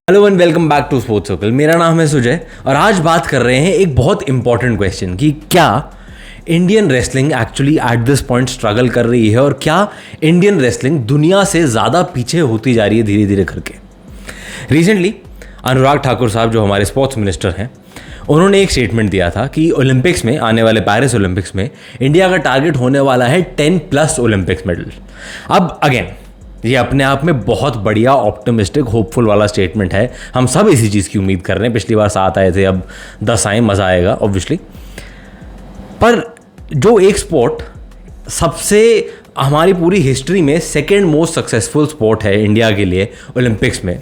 Hello and welcome back to sports circle. मेरा नाम है सुजय और आज बात कर रहे हैं एक बहुत इंपॉर्टेंट क्वेश्चन कि क्या Indian wrestling actually eight this point struggle कर रही है और क्या इंडियन रेसलिंग दुनिया से ज़्यादा पीछे होती जा रही है धीरे धीरे करके। रिसेंटली अनुराग ठाकुर साहब जो हमारे स्पोर्ट्स मिनिस्टर हैं, उन्होंने एक स्टेटमेंट दिया था कि ओलंपिक्स में, आने वाले पेरिस ओलंपिक्स में इंडिया का टारगेट होने वाला है 10+ ओलंपिक्स मेडल। अब अगेन ये अपने आप में बहुत बढ़िया ऑप्टिमिस्टिक होपफुल वाला स्टेटमेंट है। हम सब इसी चीज़ की उम्मीद कर रहे हैं। पिछली बार 7 आए थे, अब 10 आए, मज़ा आएगा ऑब्वियसली। पर जो एक स्पोर्ट सबसे हमारी पूरी हिस्ट्री में सेकेंड मोस्ट सक्सेसफुल स्पोर्ट है इंडिया के लिए ओलंपिक्स में,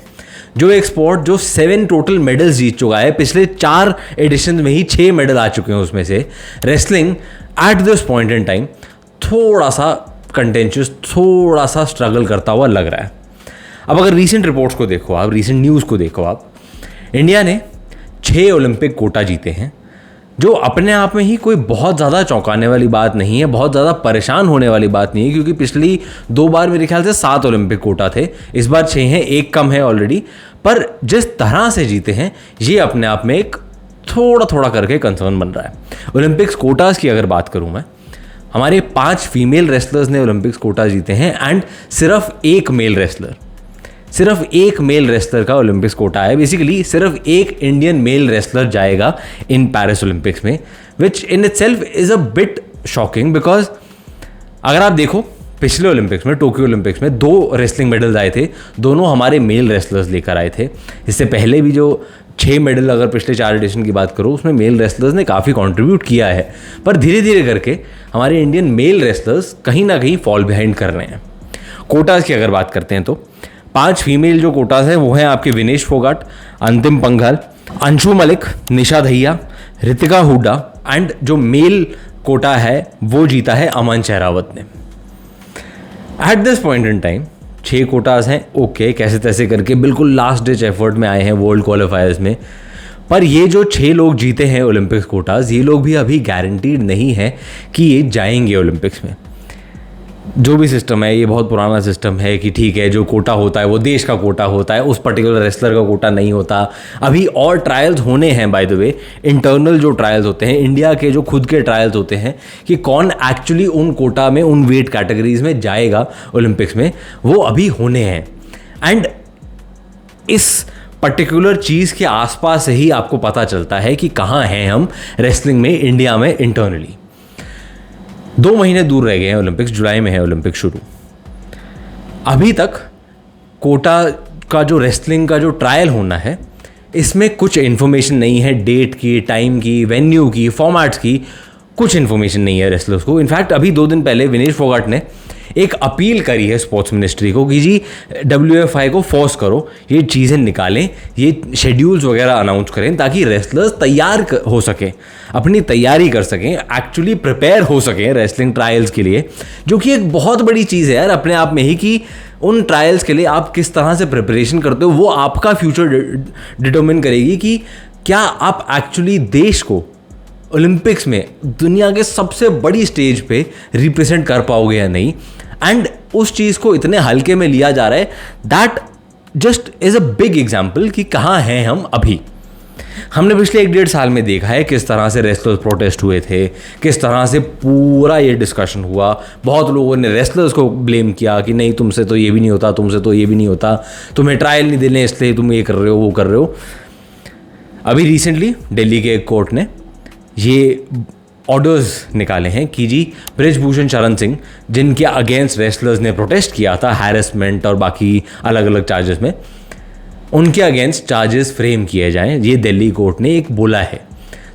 जो एक स्पोर्ट जो 7 टोटल मेडल्स जीत चुका है, पिछले 4 एडिशन में ही 6 मेडल आ चुके हैं उसमें से, wrestling eight this point in time थोड़ा सा कंटेंशियस, थोड़ा सा स्ट्रगल करता हुआ लग रहा है। अब अगर रीसेंट रिपोर्ट्स को देखो आप, रीसेंट न्यूज़ को देखो आप, इंडिया ने 6 ओलंपिक कोटा जीते हैं, जो अपने आप में ही कोई बहुत ज़्यादा चौंकाने वाली बात नहीं है, बहुत ज़्यादा परेशान होने वाली बात नहीं है, क्योंकि पिछली 2 बार मेरे ख्याल से 7 ओलंपिक कोटा थे, इस बार 6 हैं, 1 कम है ऑलरेडी। पर जिस तरह से जीते हैं ये अपने आप में एक थोड़ा थोड़ा करके कंसर्न बन रहा है। ओलंपिक्स कोटास की अगर बात करूँ मैं, हमारे 5 फीमेल रेसलर्स ने ओलंपिक्स कोटा जीते हैं एंड सिर्फ एक मेल रेसलर का ओलंपिक्स कोटा है। बेसिकली सिर्फ एक इंडियन मेल रेसलर जाएगा इन पेरिस ओलंपिक्स में, which in itself is a bit shocking, because अगर आप देखो पिछले ओलंपिक्स में, टोक्यो ओलंपिक्स में 2 रेसलिंग मेडल्स आए थे, दोनों हमारे मेल रेसलर्स लेकर आए थे। इससे पहले भी जो 6 मेडल अगर पिछले 4 एडिशन की बात करो, उसमें मेल रेसलर्स ने काफ़ी कंट्रीब्यूट किया है। पर धीरे धीरे करके हमारे इंडियन मेल रेसलर्स कहीं ना कहीं फॉल बिहाइंड कर रहे हैं। कोटास की अगर बात करते हैं तो 5 फीमेल जो कोटास हैं वो हैं आपके विनेश फोगाट, अंतिम पंघाल, अंशु मलिक, निशा दहिया, रितिका हुड्डा, एंड जो मेल कोटा है वो जीता है अमन शेरावत ने। Eight this point in time 6 quotas हैं, ओके, कैसे तैसे करके बिल्कुल लास्ट डिच एफर्ट में आए हैं वर्ल्ड क्वालिफायर्स में। पर ये जो 6 लोग जीते हैं ओलंपिक्स कोटास, ये लोग भी अभी गारंटीड नहीं है कि ये जाएंगे ओलंपिक्स में। जो भी सिस्टम है ये बहुत पुराना सिस्टम है कि ठीक है, जो कोटा होता है वो देश का कोटा होता है, उस पर्टिकुलर रेसलर का कोटा नहीं होता। अभी और ट्रायल्स होने हैं, बाय द वे, इंटरनल जो ट्रायल्स होते हैं इंडिया के, जो खुद के ट्रायल्स होते हैं कि कौन एक्चुअली उन कोटा में, उन वेट कैटेगरीज में जाएगा ओलंपिक्स में, वो अभी होने हैं। एंड इस पर्टिकुलर चीज़ के आसपास से ही आपको पता चलता है कि कहाँ हैं हम रेसलिंग में इंडिया में इंटरनली। 2 महीने दूर रह गए हैं ओलंपिक्स, जुलाई में है ओलंपिक शुरू। अभी तक कोटा का जो रेसलिंग का जो ट्रायल होना है, इसमें कुछ इन्फॉर्मेशन नहीं है, डेट की, टाइम की, वेन्यू की, फॉर्मेट्स की, कुछ इन्फॉर्मेशन नहीं है रेसलर्स को। इनफैक्ट अभी 2 दिन पहले विनेश फोगाट ने एक अपील करी है स्पोर्ट्स मिनिस्ट्री को कि जी WFI को फोर्स करो, ये चीज़ें निकालें, ये शेड्यूल्स वगैरह अनाउंस करें, ताकि रेसलर्स तैयार हो सकें, अपनी तैयारी कर सकें, एक्चुअली प्रिपेयर हो सकें रेसलिंग ट्रायल्स के लिए, जो कि एक बहुत बड़ी चीज़ है यार अपने आप में ही, कि उन ट्रायल्स के लिए आप किस तरह से प्रिपरेशन करते हो वो आपका फ्यूचर डिटरमिन करेगी कि क्या आप एक्चुअली देश को ओलंपिक्स में दुनिया के सबसे बड़ी स्टेज पे रिप्रेजेंट कर पाओगे या नहीं। एंड उस चीज़ को इतने हल्के में लिया जा रहा है, that just is a big example कि कहाँ हैं हम अभी। हमने पिछले 1-1.5 साल में देखा है किस तरह से रेसलर्स प्रोटेस्ट हुए थे, किस तरह से पूरा ये डिस्कशन हुआ। बहुत लोगों ने रेसलर्स को ब्लेम किया कि नहीं, तुमसे तो ये भी नहीं होता, तुमसे तो ये भी नहीं होता, तुम्हें ट्रायल नहीं देने इसलिए तुम ये कर रहे हो, वो कर रहे हो। अभी रिसेंटली दिल्ली के एक कोर्ट ने ये ऑर्डर्स निकाले हैं कि जी बृजभूषण शरण सिंह, जिनके अगेंस्ट रेसलर्स ने प्रोटेस्ट किया था हैरेसमेंट और बाकी अलग अलग चार्जेस में, उनके अगेंस्ट चार्जेस फ्रेम किए जाएं, ये दिल्ली कोर्ट ने एक बोला है।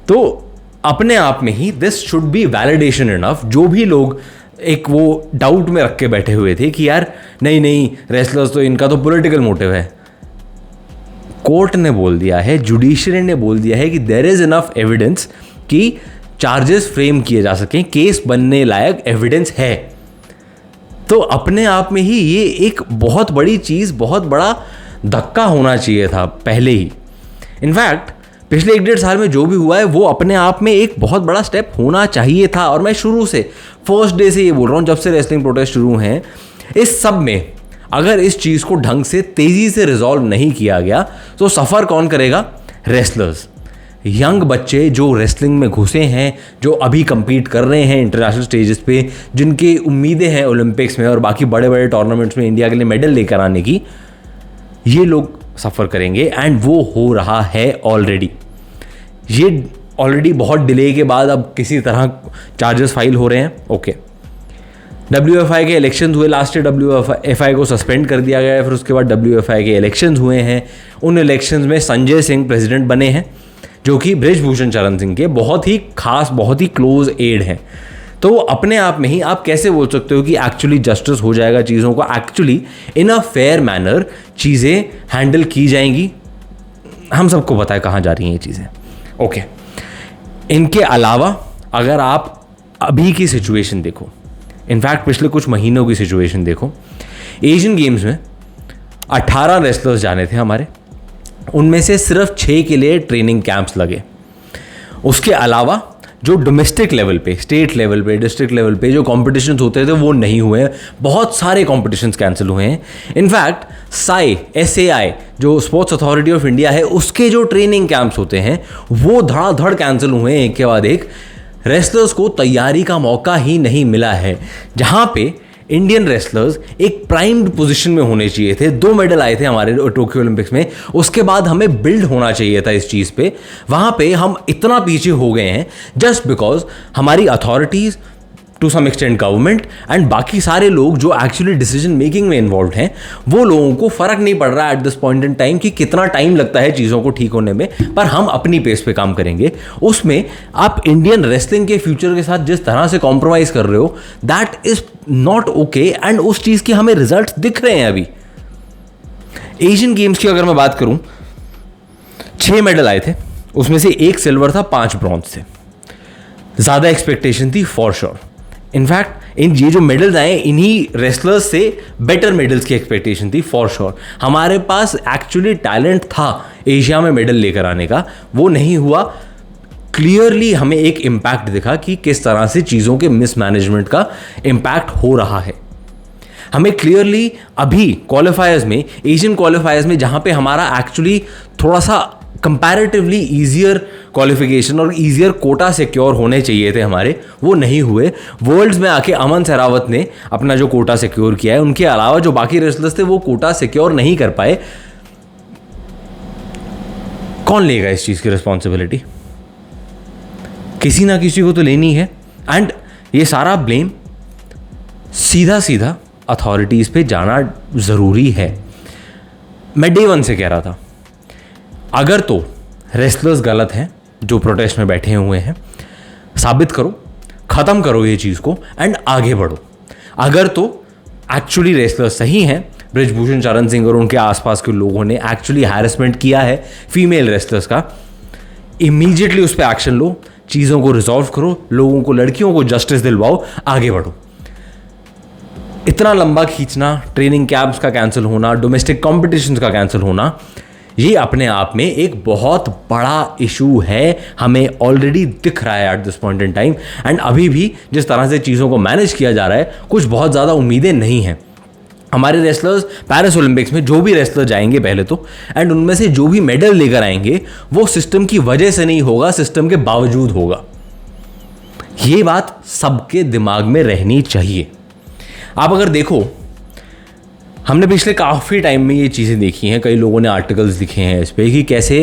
तो अपने आप में ही this should be validation enough. जो भी लोग एक वो डाउट में रख के बैठे हुए थे कि यार नहीं नहीं रेसलर्स तो, इनका तो पॉलिटिकल मोटिव है, कोर्ट ने बोल दिया है, जुडिशरी ने बोल दिया है कि देयर इज इनफ एविडेंस कि चार्जेस फ्रेम किए जा सकें, केस बनने लायक एविडेंस है। तो अपने आप में ही ये एक बहुत बड़ी चीज़, बहुत बड़ा धक्का होना चाहिए था पहले ही। इनफैक्ट पिछले 1-1.5 साल में जो भी हुआ है वो अपने आप में एक बहुत बड़ा स्टेप होना चाहिए था। और मैं शुरू से, फर्स्ट डे से ये बोल रहा हूँ, जब से रेसलिंग प्रोटेस्ट शुरू हैं, इस सब में अगर इस चीज़ को ढंग से तेज़ी से रिजॉल्व नहीं किया गया तो सफ़र कौन करेगा? रेसलर्स, यंग बच्चे जो रेसलिंग में घुसे हैं, जो अभी compete कर रहे हैं इंटरनेशनल स्टेजेस पे, जिनकी उम्मीदें हैं ओलंपिक्स में और बाकी बड़े बड़े टूर्नामेंट्स में इंडिया के लिए मेडल लेकर आने की, ये लोग सफ़र करेंगे। एंड वो हो रहा है ऑलरेडी। ये ऑलरेडी बहुत डिले के बाद अब किसी तरह चार्जेस फाइल हो रहे हैं। ओके, WFI के इलेक्शंस हुए, लास्ट ईयर WFI को सस्पेंड कर दिया गया है, फिर उसके बाद WFI के इलेक्शंस हुए हैं। उन इलेक्शंस में संजय सिंह प्रेसिडेंट बने हैं, जो कि बृजभूषण शरण सिंह के बहुत ही खास, बहुत ही क्लोज एड हैं। तो अपने आप में ही आप कैसे बोल सकते हो कि एक्चुअली जस्टिस हो जाएगा, चीज़ों को actually in a fair manner चीज़ें हैंडल की जाएंगी? हम सबको पता है कहाँ जा रही हैं ये चीज़ें। ओके, इनके अलावा अगर आप अभी की सिचुएशन देखो, इनफैक्ट पिछले कुछ महीनों की सिचुएशन देखो, एशियन गेम्स में 18 रेसलर्स जाने थे हमारे, उनमें से सिर्फ 6 के लिए ट्रेनिंग कैंप्स लगे। उसके अलावा जो डोमेस्टिक लेवल पे, स्टेट लेवल पे, डिस्ट्रिक्ट लेवल पे जो कॉम्पिटिशन्स होते थे वो नहीं हुए हैं। बहुत सारे कॉम्पिटिशन्स कैंसिल हुए हैं। इनफैक्ट SAI जो स्पोर्ट्स अथॉरिटी ऑफ इंडिया है, उसके जो ट्रेनिंग कैंप्स होते हैं वो धड़ाधड़ कैंसिल हुए हैं एक के बाद एक। रेसलर्स को तैयारी का मौका ही नहीं मिला है, जहाँ पे इंडियन रेसलर्स एक प्राइम्ड पोजीशन में होने चाहिए थे। 2 मेडल आए थे हमारे टोक्यो ओलंपिक्स में, उसके बाद हमें बिल्ड होना चाहिए था इस चीज़ पे। वहाँ पे हम इतना पीछे हो गए हैं जस्ट बिकॉज हमारी authorities, to some extent government and बाकी सारे लोग जो एक्चुअली डिसीजन मेकिंग में इन्वॉल्व हैं, वो लोगों को फ़र्क नहीं पड़ रहा at this point in time कि कितना टाइम लगता है चीज़ों को ठीक होने में, पर हम अपनी पेस पे काम करेंगे। उसमें आप इंडियन रेसलिंग के फ्यूचर के साथ जिस तरह से कॉम्प्रोमाइज़ कर रहे हो, that is not okay. And उस चीज़ के हमें रिजल्ट दिख रहे हैं अभी। एशियन गेम्स की अगर मैं बात करूं, 6 मेडल आए थे, उसमें से 1 सिल्वर था, 5 ब्रॉन्ज थे। ज़्यादा एक्सपेक्टेशन थी फॉर श्योर। इनफैक्ट ये जो मेडल्स आए, इन्हीं रेसलर्स से बेटर मेडल्स की एक्सपेक्टेशन थी फॉर श्योर। हमारे पास एक्चुअली टैलेंट था एशिया में मेडल लेकर आने का, वो नहीं हुआ। क्लियरली हमें एक इम्पैक्ट दिखा कि किस तरह से चीज़ों के मिसमैनेजमेंट का इम्पैक्ट हो रहा है। हमें क्लियरली अभी क्वालिफायर्स में, एशियन क्वालिफायर्स में, जहाँ पे हमारा एक्चुअली थोड़ा सा कंपैरेटिवली ईजियर क्वालिफिकेशन और ईजियर कोटा सिक्योर होने चाहिए थे हमारे, वो नहीं हुए। वर्ल्ड्स में आके अमन सहरावत ने अपना जो कोटा सिक्योर किया है, उनके अलावा जो बाकी रेसलर्स थे वो कोटा सिक्योर नहीं कर पाए। कौन लेगा इस चीज़ की रिस्पॉन्सिबिलिटी? किसी ना किसी को तो लेनी है। एंड ये सारा ब्लेम सीधा सीधा अथॉरिटीज़ पे जाना ज़रूरी है। मैं डे 1 से कह रहा था, अगर तो रेसलर्स गलत हैं जो प्रोटेस्ट में बैठे हुए हैं, साबित करो, ख़त्म करो ये चीज़ को एंड आगे बढ़ो। अगर तो एक्चुअली रेसलर्स सही हैं, बृजभूषण शरण सिंह और उनके आसपास के लोगों ने एक्चुअली हैरेसमेंट किया है फीमेल रेसलर्स का, इमीडिएटली उस पर एक्शन लो, चीज़ों को रिजॉल्व करो, लोगों को, लड़कियों को जस्टिस दिलवाओ, आगे बढ़ो। इतना लंबा खींचना, ट्रेनिंग कैंप्स का कैंसिल होना, डोमेस्टिक कॉम्पिटिशन्स का कैंसिल होना, ये अपने आप में एक बहुत बड़ा इशू है। हमें ऑलरेडी दिख रहा है eight this point in time. And अभी भी जिस तरह से चीज़ों को मैनेज किया जा रहा है, कुछ बहुत ज़्यादा उम्मीदें नहीं हैं। हमारे रेसलर्स पेरिस ओलंपिक्स में जो भी रेसलर जाएंगे पहले तो, एंड उनमें से जो भी मेडल लेकर आएंगे वो सिस्टम की वजह से नहीं होगा, सिस्टम के बावजूद होगा। ये बात सबके दिमाग में रहनी चाहिए। आप अगर देखो, हमने पिछले काफ़ी टाइम में ये चीज़ें देखी हैं, कई लोगों ने आर्टिकल्स लिखे हैं इस पर कि कैसे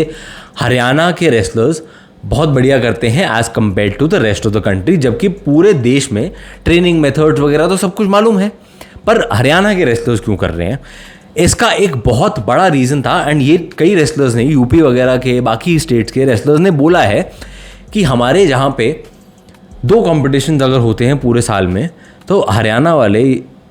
हरियाणा के रेसलर्स बहुत बढ़िया करते हैं as compare to the rest of the country, जबकि पूरे देश में ट्रेनिंग मेथड्स वगैरह तो सब कुछ मालूम है, पर हरियाणा के रेसलर्स क्यों कर रहे हैं? इसका एक बहुत बड़ा रीज़न था। एंड ये कई रेसलर्स ने, यूपी वगैरह के, बाकी स्टेट्स के रेसलर्स ने बोला है कि हमारे जहाँ पे 2 कॉम्पिटिशन अगर होते हैं पूरे साल में, तो हरियाणा वाले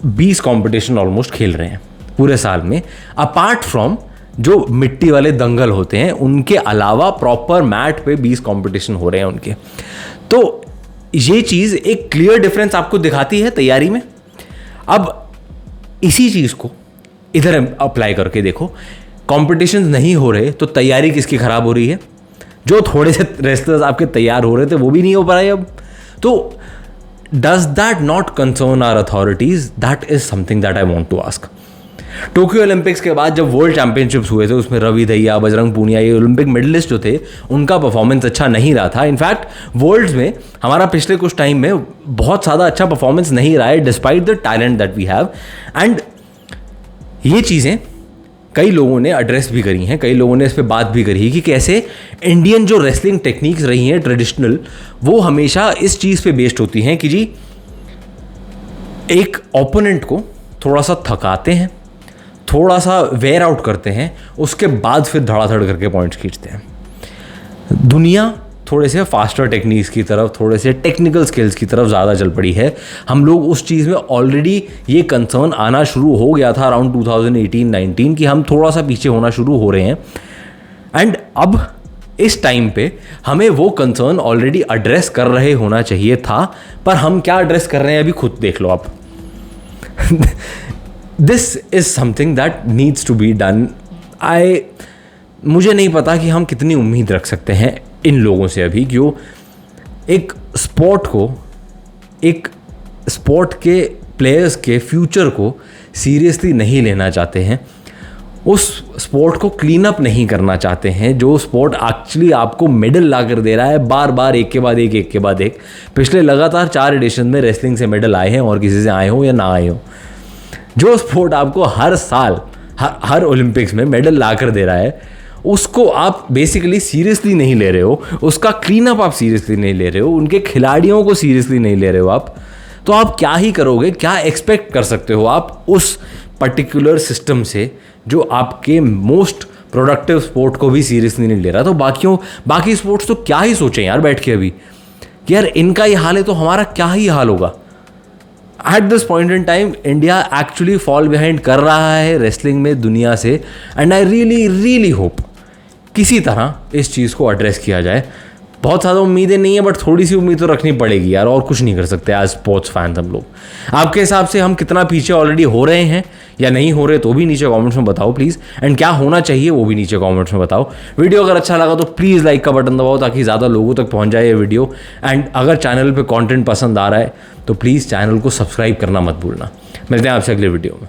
20 कॉम्पिटिशन ऑलमोस्ट खेल रहे हैं पूरे साल में, अपार्ट फ्रॉम जो मिट्टी वाले दंगल होते हैं, उनके अलावा प्रॉपर मैट पे 20 कॉम्पिटिशन हो रहे हैं उनके। तो ये चीज़ एक क्लियर डिफरेंस आपको दिखाती है तैयारी में। अब इसी चीज़ को इधर अप्लाई करके देखो, कॉम्पिटिशन नहीं हो रहे तो तैयारी किसकी ख़राब हो रही है? जो थोड़े से रेसलर्स आपके तैयार हो रहे थे वो भी नहीं हो पा रहे अब। तो does that not concern our authorities? That is something that I want to ask. Tokyo Olympics के बाद जब वर्ल्ड चैंपियनशिप्स हुए थे उसमें रवि दहिया, बजरंग पूनिया, ये ओलंपिक मेडलिस्ट जो थे उनका परफॉर्मेंस अच्छा नहीं रहा था। इनफैक्ट वर्ल्ड्स में हमारा पिछले कुछ टाइम में बहुत ज़्यादा अच्छा परफॉर्मेंस नहीं रहा है despite the talent that we have. And ये चीज़ें कई लोगों ने एड्रेस भी करी हैं, कई लोगों ने इस पर बात भी करी है कि कैसे इंडियन जो रेसलिंग टेक्निक्स रही हैं ट्रेडिशनल, वो हमेशा इस चीज़ पे बेस्ड होती हैं कि जी एक ओपोनेंट को थोड़ा सा थकाते हैं, थोड़ा सा वेयर आउट करते हैं, उसके बाद फिर धड़ाधड़ करके पॉइंट्स खींचते हैं। दुनिया थोड़े से फास्टर टेक्निक्स की तरफ, थोड़े से टेक्निकल स्किल्स की तरफ ज़्यादा चल पड़ी है। हम लोग उस चीज़ में ऑलरेडी ये कंसर्न आना शुरू हो गया था अराउंड 2018-19 कि हम थोड़ा सा पीछे होना शुरू हो रहे हैं। एंड अब इस टाइम पे हमें वो कंसर्न ऑलरेडी एड्रेस कर रहे होना चाहिए था, पर हम क्या एड्रेस कर रहे हैं अभी खुद देख लो आप। This is something that needs to be done. मुझे नहीं पता कि हम कितनी उम्मीद रख सकते हैं इन लोगों से अभी, क्यों एक स्पोर्ट के प्लेयर्स के फ्यूचर को सीरियसली नहीं लेना चाहते हैं, उस स्पोर्ट को क्लीन अप नहीं करना चाहते हैं, जो स्पोर्ट एक्चुअली आपको मेडल ला कर दे रहा है बार बार, एक के बाद एक। पिछले लगातार 4 एडिशन में रेसलिंग से मेडल आए हैं, और किसी से आए हो या ना आए हो। जो स्पोर्ट आपको हर साल हर ओलंपिक्स में मेडल ला कर दे रहा है, उसको आप बेसिकली सीरियसली नहीं ले रहे हो, उसका क्लीन अप आप सीरियसली नहीं ले रहे हो, उनके खिलाड़ियों को सीरियसली नहीं ले रहे हो आप, तो आप क्या ही करोगे, क्या एक्सपेक्ट कर सकते हो आप उस पर्टिकुलर सिस्टम से जो आपके मोस्ट प्रोडक्टिव स्पोर्ट को भी सीरियसली नहीं ले रहा। तो बाकी स्पोर्ट्स तो क्या ही सोचें यार बैठ के अभी कि यार इनका ही हाल है तो हमारा क्या ही हाल होगा। Eight this point in time India actually fall behind कर रहा है रेसलिंग में दुनिया से। एंड आई रियली होप किसी तरह इस चीज़ को एड्रेस किया जाए। बहुत ज़्यादा उम्मीदें नहीं है, बट थोड़ी सी उम्मीद तो रखनी पड़ेगी यार, और कुछ नहीं कर सकते एज स्पोर्ट्स फैंस हम लोग। आपके हिसाब से हम कितना पीछे ऑलरेडी हो रहे हैं या नहीं हो रहे, तो भी नीचे कमेंट्स में बताओ प्लीज़। एंड क्या होना चाहिए वो भी नीचे कमेंट्स में बताओ। वीडियो अगर अच्छा लगा तो प्लीज़ लाइक का बटन दबाओ ताकि ज़्यादा लोगों तक पहुँच जाए ये वीडियो। एंड अगर चैनल पर कॉन्टेंट पसंद आ रहा है तो प्लीज़ चैनल को सब्सक्राइब करना मत भूलना। मिलते हैं आपसे अगले वीडियो में।